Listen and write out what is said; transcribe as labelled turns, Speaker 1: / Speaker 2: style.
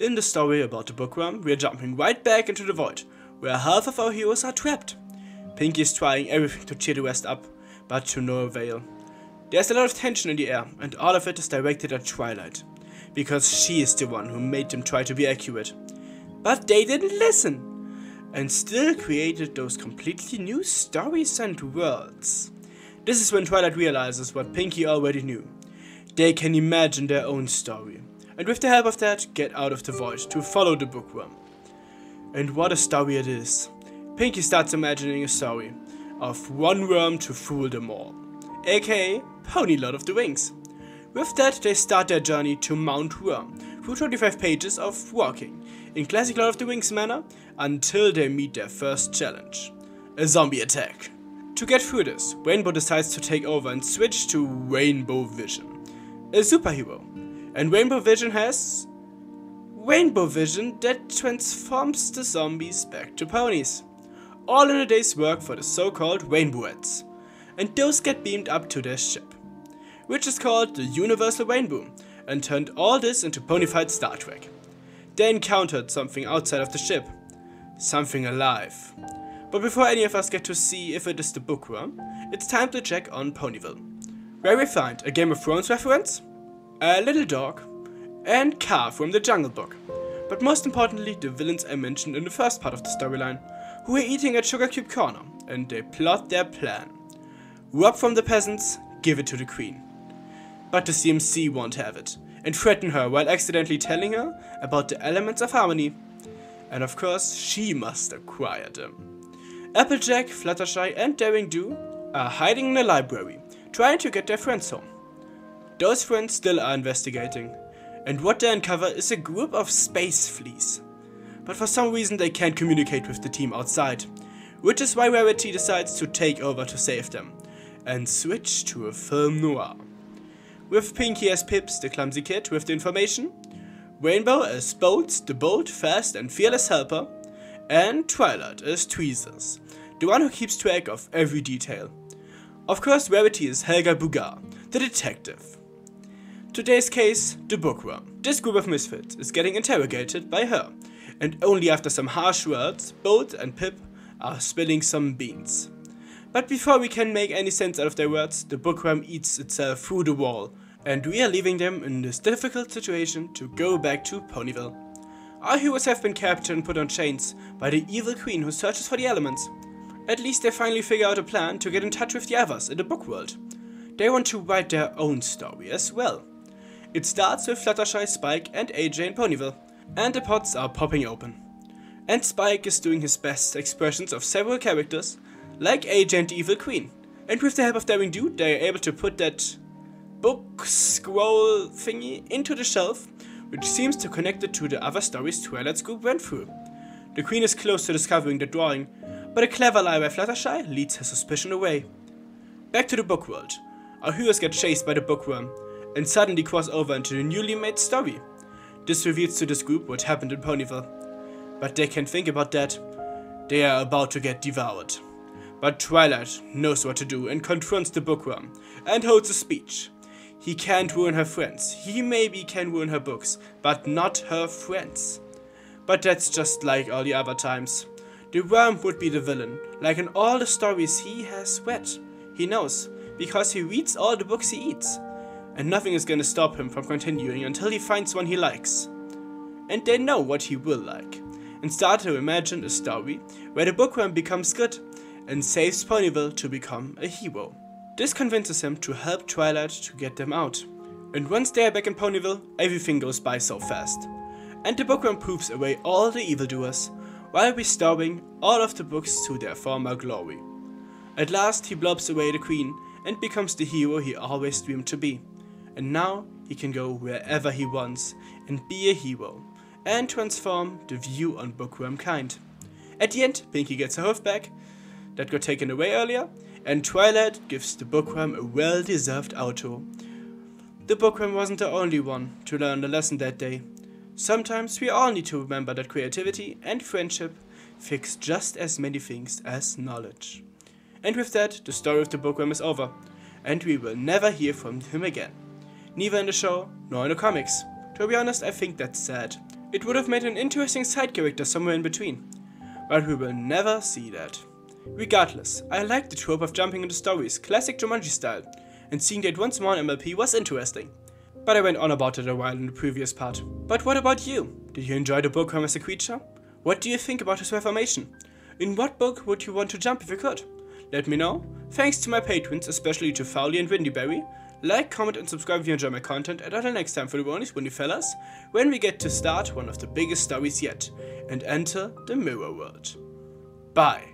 Speaker 1: In the story about the Bookworm, we are jumping right back into the void, where half of our heroes are trapped. Pinky is trying everything to cheer the rest up, but to no avail. There's a lot of tension in the air, and all of it is directed at Twilight, because she is the one who made them try to be accurate. But they didn't listen, and still created those completely new stories and worlds. This is when Twilight realizes what Pinky already knew. They can imagine their own story, and with the help of that, get out of the void to follow the Bookworm. And what a story it is. Pinky starts imagining a story of one worm to fool them all, aka Pony Lord of the Wings. With that, they start their journey to Mount Worm through 25 pages of walking in classic Lord of the Wings manner until they meet their first challenge, a zombie attack. To get through this, Rainbow decides to take over and switch to Rainbow Vision, a superhero. And Rainbow Vision has Rainbow Vision that transforms the zombies back to ponies. All in a day's work for the so-called Rainbowettes. And those get beamed up to their ship, which is called the Universal Rainbow, and turned all this into Ponyfied Star Trek. They encountered something outside of the ship, something alive. But before any of us get to see if it is the Bookworm, it's time to check on Ponyville, where we find a Game of Thrones reference, a little dog, and Car from the Jungle Book. But most importantly, the villains I mentioned in the first part of the storyline, who are eating at Sugar Cube Corner, and they plot their plan. Rob from the peasants, give it to the queen. But the CMC won't have it, and threaten her while accidentally telling her about the elements of harmony. And of course, she must acquire them. Applejack, Fluttershy, and Daring Do are hiding in a library, trying to get their friends home. Those friends still are investigating, and what they uncover is a group of space fleas. But for some reason they can't communicate with the team outside, which is why Rarity decides to take over to save them, and switch to a film noir. With Pinky as Pips, the clumsy kid with the information, Rainbow as Bolts, the bold, fast and fearless helper, and Twilight as Tweezers, the one who keeps track of every detail. Of course, Rarity is Helga Bugar, the detective. Today's case, the Bookworm. This group of misfits is getting interrogated by her, and only after some harsh words, Bolt and Pip are spilling some beans. But before we can make any sense out of their words, the Bookworm eats itself through the wall, and we are leaving them in this difficult situation to go back to Ponyville. Our heroes have been captured and put on chains by the evil queen who searches for the elements. At least they finally figure out a plan to get in touch with the others in the book world. They want to write their own story as well. It starts with Fluttershy, Spike and AJ in Ponyville, and the pots are popping open. And Spike is doing his best expressions of several characters, like AJ and the Evil Queen. And with the help of Daring Do, they are able to put that book scroll thingy into the shelf, which seems to connect it to the other stories Twilight's group went through. The Queen is close to discovering the drawing, but a clever lie by Fluttershy leads her suspicion away. Back to the book world. Our heroes get chased by the Bookworm, and suddenly cross over into the newly made story. This reveals to this group what happened in Ponyville. But they can't think about that. They are about to get devoured. But Twilight knows what to do and confronts the Bookworm and holds a speech. He can't ruin her friends. He maybe can ruin her books, but not her friends. But that's just like all the other times. The worm would be the villain, like in all the stories he has read. He knows, because he reads all the books he eats. And nothing is gonna stop him from continuing until he finds one he likes. And they know what he will like, and start to imagine a story where the Bookworm becomes good and saves Ponyville to become a hero. This convinces him to help Twilight to get them out. And once they are back in Ponyville, everything goes by so fast. And the Bookworm poops away all the evildoers, while restoring all of the books to their former glory. At last he blobs away the Queen and becomes the hero he always dreamed to be. And now he can go wherever he wants and be a hero, and transform the view on Bookworm kind. At the end, Pinky gets her hoof back that got taken away earlier, and Twilight gives the Bookworm a well-deserved outro. The Bookworm wasn't the only one to learn the lesson that day. Sometimes we all need to remember that creativity and friendship fix just as many things as knowledge. And with that, the story of the Bookworm is over, and we will never hear from him again. Neither in the show, nor in the comics. To be honest, I think that's sad. It would have made an interesting side character somewhere in between. But we will never see that. Regardless, I like the trope of jumping into stories, classic Jumanji style, and seeing that once more in MLP was interesting. But I went on about it a while in the previous part. But what about you? Did you enjoy the Bookworm as a creature? What do you think about his reformation? In what book would you want to jump if you could? Let me know. Thanks to my patrons, especially to Fowley and Windyberry. Like, comment and subscribe if you enjoy my content, and until next time for the Bronies, Ponyvilles, when we get to start one of the biggest stories yet, and enter the mirror world. Bye.